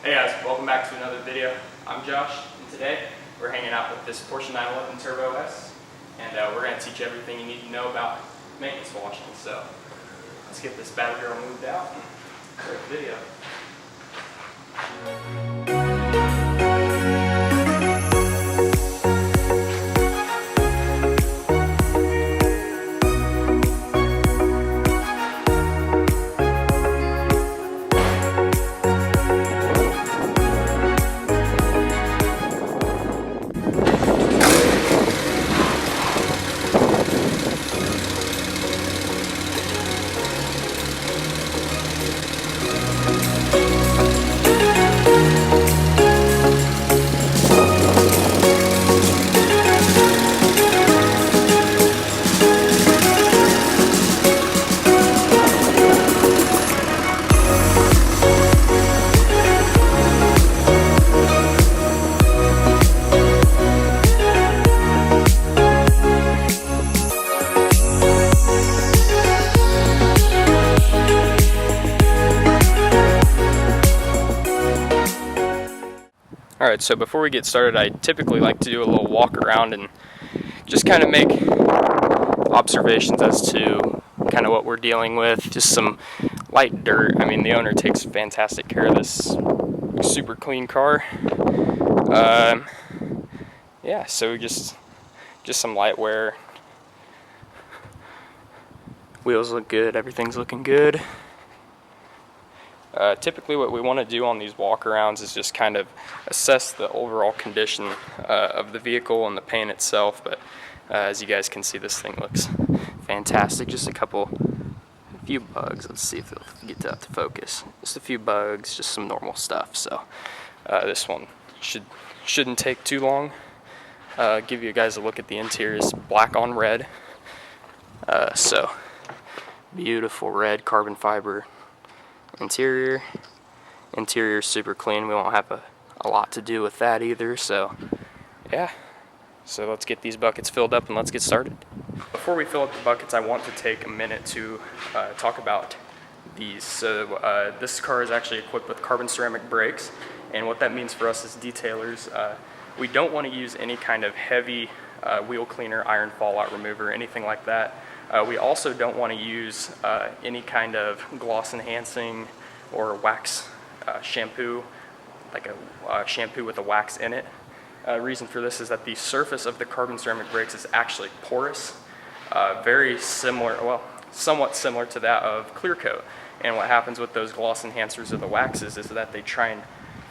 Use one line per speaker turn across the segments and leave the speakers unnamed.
Hey guys, welcome back to another video. I'm Josh, and today we're hanging out with this Porsche 911 Turbo S, and we're going to teach you everything you need to know about maintenance washing. So let's get this bad girl moved out and start the video. Alright, so before we get started, I typically like to do a little walk around and just kind of make observations as to kind of what we're dealing with. Just some light dirt. I mean, the owner takes fantastic care of this super clean car. Yeah, so just some light wear. Wheels look good, everything's looking good. Typically what we want to do on these walk-arounds is just kind of assess the overall condition of the vehicle and the paint itself, but as you guys can see, this thing looks fantastic. Just a few bugs. Let's see if it'll get that to focus. Just a few bugs, just some normal stuff. So this one shouldn't take too long. Give you guys a look at the interior. It's black on red. So beautiful red carbon fiber interior super clean. We won't have a lot to do with that either, so yeah. So let's get these buckets filled up and let's get started. Before we fill up the buckets, I want to take a minute to talk about these. So this car is actually equipped with carbon ceramic brakes, and what that means for us as detailers, we don't want to use any kind of heavy wheel cleaner, iron fallout remover, anything like that. We also don't want to use any kind of gloss enhancing or wax shampoo, like a shampoo with a wax in it. Reason for this is that the surface of the carbon ceramic brakes is actually porous, very similar, well, somewhat similar to that of clear coat. And what happens with those gloss enhancers or the waxes is that they try and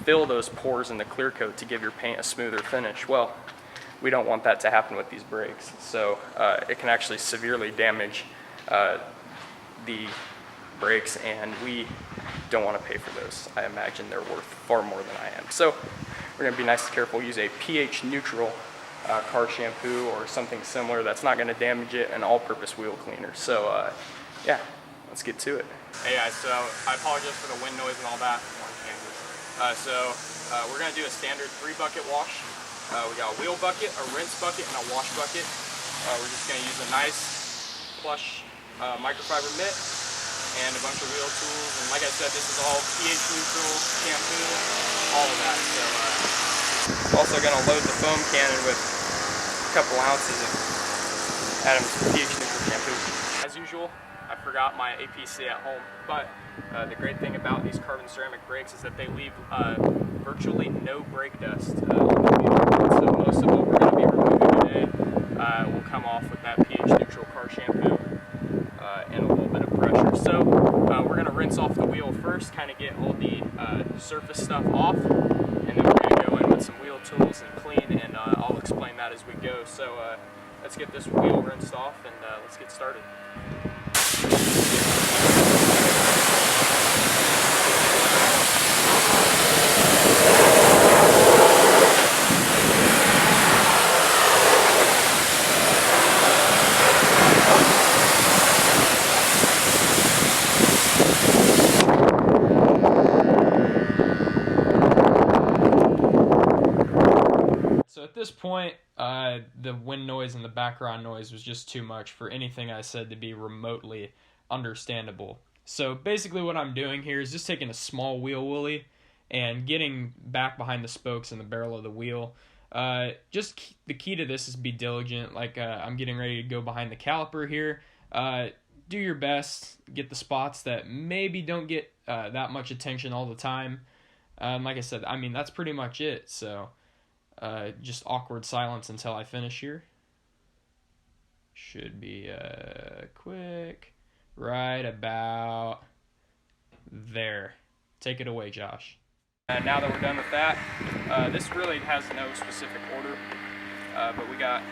fill those pores in the clear coat to give your paint a smoother finish. Well, we don't want that to happen with these brakes, so it can actually severely damage the brakes, and we don't want to pay for those. I imagine they're worth far more than I am. So we're going to be nice and careful, use a pH neutral car shampoo or something similar that's not going to damage it, an all-purpose wheel cleaner. So yeah, let's get to it. Hey guys, so I apologize for the wind noise and all that. We're going to do a standard 3-bucket wash. We got a wheel bucket, a rinse bucket, and a wash bucket. We're just going to use a nice plush microfiber mitt and a bunch of wheel tools. And like I said, this is all pH neutral shampoo, all of that. So also going to load the foam cannon with a couple ounces of Adam's pH neutral shampoo. As usual, I forgot my APC at home, but the great thing about these carbon ceramic brakes is that they leave virtually no brake dust on the wheel. So most of what we're going to be removing today will come off with that pH neutral car shampoo and a little bit of pressure. So we're going to rinse off the wheel first, kind of get all the surface stuff off, and then we're going to go in with some wheel tools and clean, and I'll explain that as we go. So let's get this wheel rinsed off and let's get started.
this point, the wind noise and the background noise was just too much for anything I said to be remotely understandable. So basically what I'm doing here is just taking a small wheel willy and getting back behind the spokes and the barrel of the wheel. Just the key to this is be diligent. Like I'm getting ready to go behind the caliper here. Do your best, get the spots that maybe don't get that much attention all the time. Like I said, I mean, that's pretty much it. So just awkward silence until I finish here. Should be quick, right about there. Take it away, Josh. Now that we're done with that, this really has no specific order, but we got,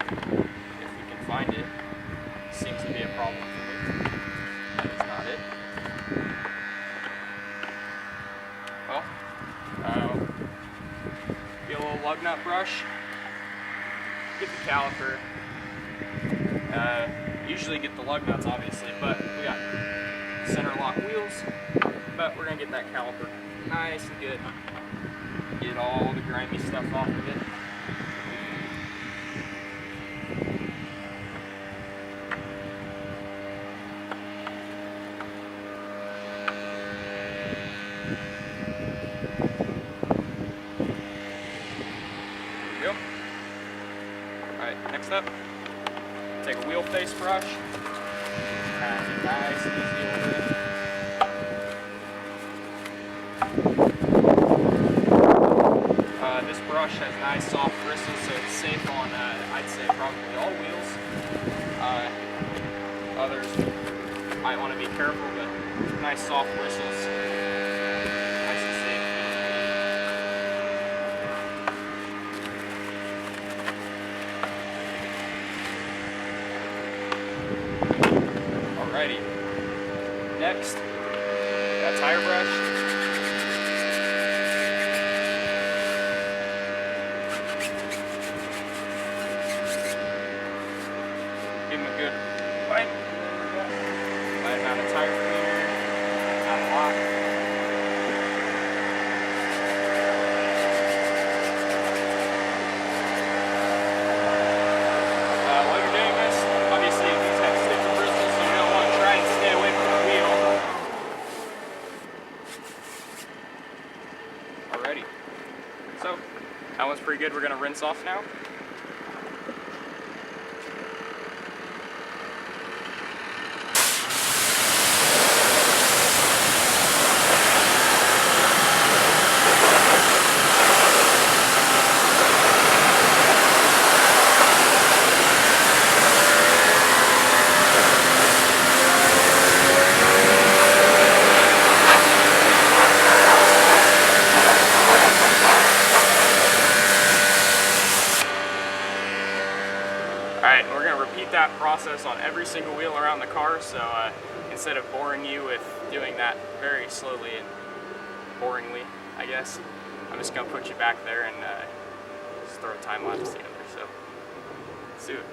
if we can find it, seems to be a problem for me. That is not it. Well, get a little lug nut brush, get the caliper, usually get the lug nuts obviously, but we got center lock wheels, but we're going to get that caliper nice and good, get all the grimy stuff off of it. Alright, next up, take a wheel face brush, nice and easy over it. This brush has nice soft bristles, so it's safe on, I'd say, probably all wheels. Others might want to be careful, but nice soft bristles, nice and safe. Alrighty, next, got tire brush. Give them a good wipe. Light amount of tire cleaner, not a lot. While you're doing this, obviously these have stiff bristles, so you're going to want to try and stay away from the wheel. Alrighty. So, that one's pretty good. We're going to rinse off now. Alright, we're going to repeat that process on every single wheel around the car, so instead of boring you with doing that very slowly and boringly, I guess, I'm just going to put you back there and just throw a time lapse together, so let's do it.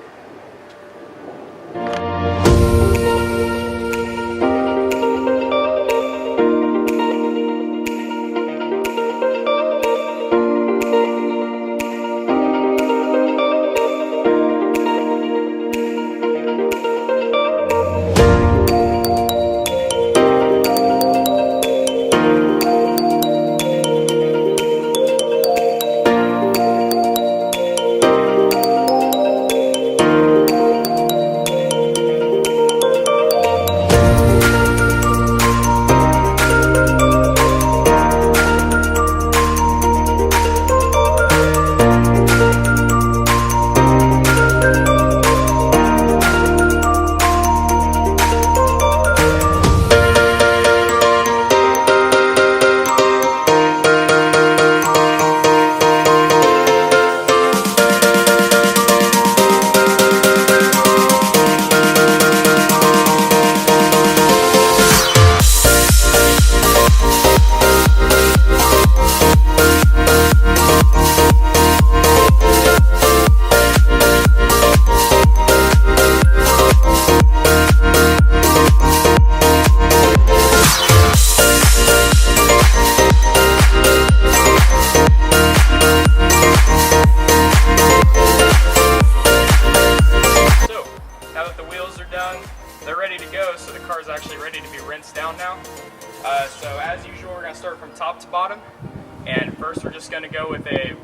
And first we're just going to go with a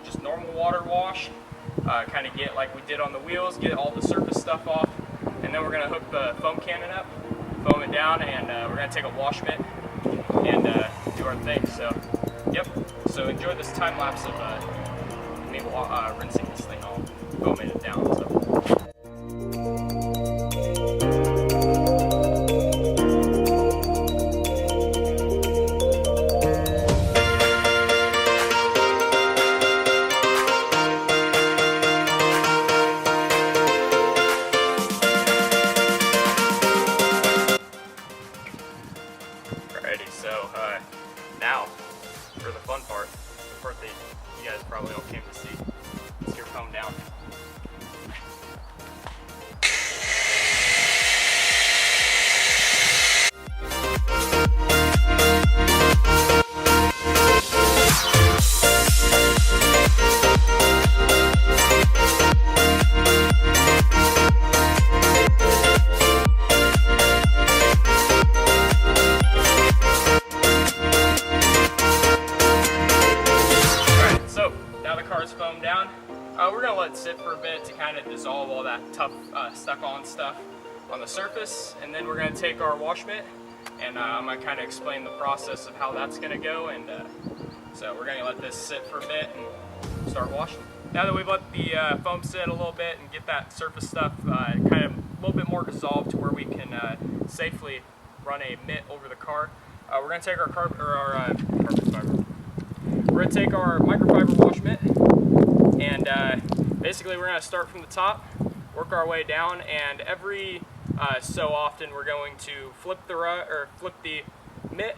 just normal water wash, kind of get like we did on the wheels, get all the surface stuff off, and then we're going to hook the foam cannon up, foam it down, and we're going to take a wash mitt and do our thing. So, yep. So enjoy this time lapse of me rinsing this thing all, foaming it down. So. Alrighty, so now for the fun part, the part that you guys probably all came to see. Let's get foam down. Car's foamed down. We're going to let it sit for a bit to kind of dissolve all that tough stuck on stuff on the surface, and then we're going to take our wash mitt and I'm going to kind of explain the process of how that's going to go, and so we're going to let this sit for a bit and start washing. Now that we've let the foam sit a little bit and get that surface stuff kind of a little bit more dissolved to where we can safely run a mitt over the car, we're going to take our carbon fiber. We're going to take our microfiber wash mitt, and basically we're going to start from the top, work our way down, and every so often we're going to flip the mitt,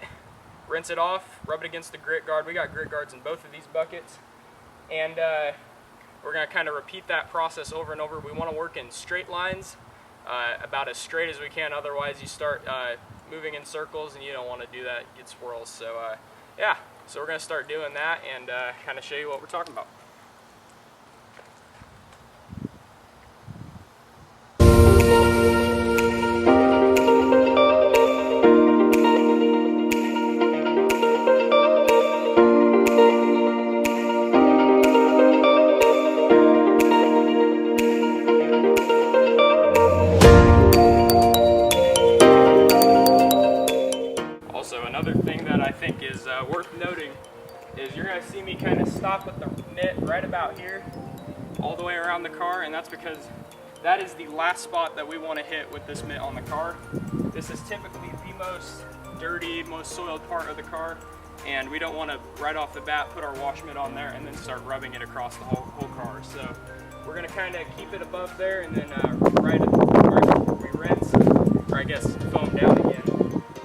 rinse it off, rub it against the grit guard. We got grit guards in both of these buckets, and we're going to kind of repeat that process over and over. We want to work in straight lines, about as straight as we can, otherwise you start moving in circles and you don't want to do that, get swirls. So yeah. So we're going to start doing that and kind of show you what we're talking about. Also, another thing that I think is worth noting is you're going to see me kind of stop with the mitt right about here, all the way around the car, and that's because that is the last spot that we want to hit with this mitt on the car. This is typically the most dirty, most soiled part of the car, and we don't want to right off the bat put our wash mitt on there and then start rubbing it across the whole car. So we're going to kind of keep it above there, and then right before we rinse, or I guess foam down again,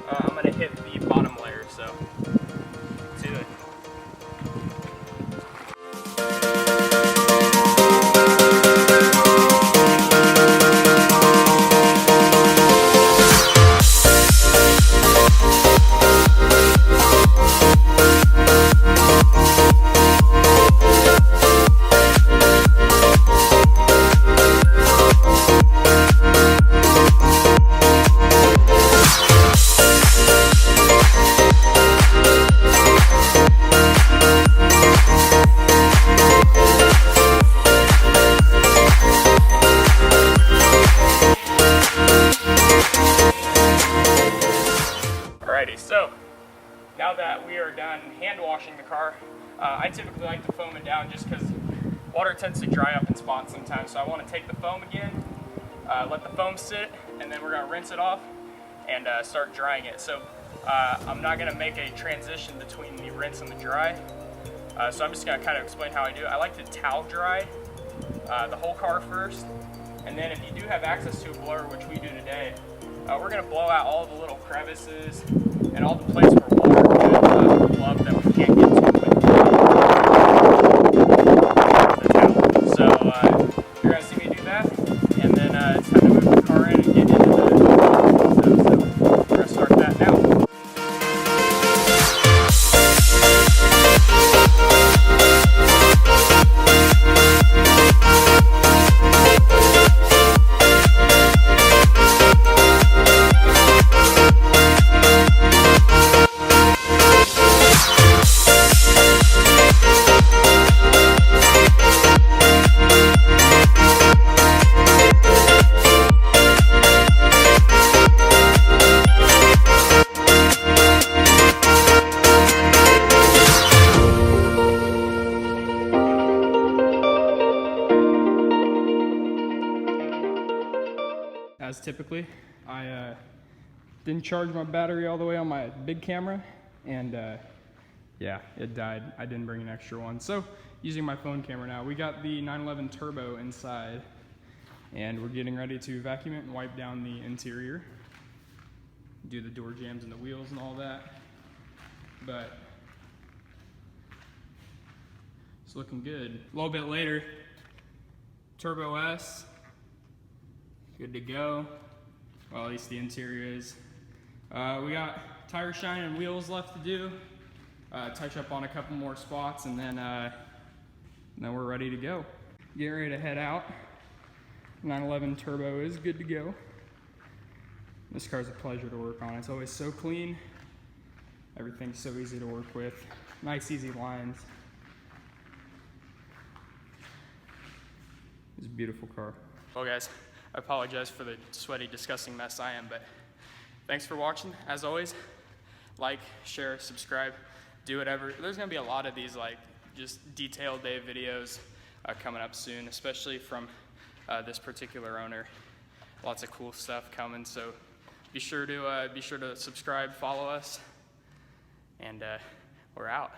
I'm going to hit the bottom layer. So let's do it. So now that we are done hand washing the car, I typically like to foam it down just because water tends to dry up in spots sometimes. So I want to take the foam again, let the foam sit, and then we're going to rinse it off and start drying it. So I'm not going to make a transition between the rinse and the dry. So I'm just going to kind of explain how I do it. I like to towel dry the whole car first, and then if you do have access to a blower, which we do today, we're going to blow out all the little crevices and all the places where water could plug that we can't get to with the towel. So you're going to see me do that, and then it's time to move the car in and get into the stuff. So we're going to start that now.
typically. I didn't charge my battery all the way on my big camera, and yeah, it died. I didn't bring an extra one. So using my phone camera now. We got the 911 Turbo inside, and we're getting ready to vacuum it and wipe down the interior, do the door jambs and the wheels and all that. But it's looking good. A little bit later, Turbo S, good to go. Well, at least the interior is. We got tire shine and wheels left to do. Touch up on a couple more spots, and then we're ready to go. Get ready to head out. 911 Turbo is good to go. This car's a pleasure to work on. It's always so clean. Everything's so easy to work with. Nice, easy lines. It's a beautiful car. Well, guys, I apologize for the sweaty, disgusting mess I am, but thanks for watching. As always, like, share, subscribe, do whatever. There's gonna be a lot of these like just detailed day videos coming up soon, especially from this particular owner. Lots of cool stuff coming, so be sure to subscribe, follow us, and we're out.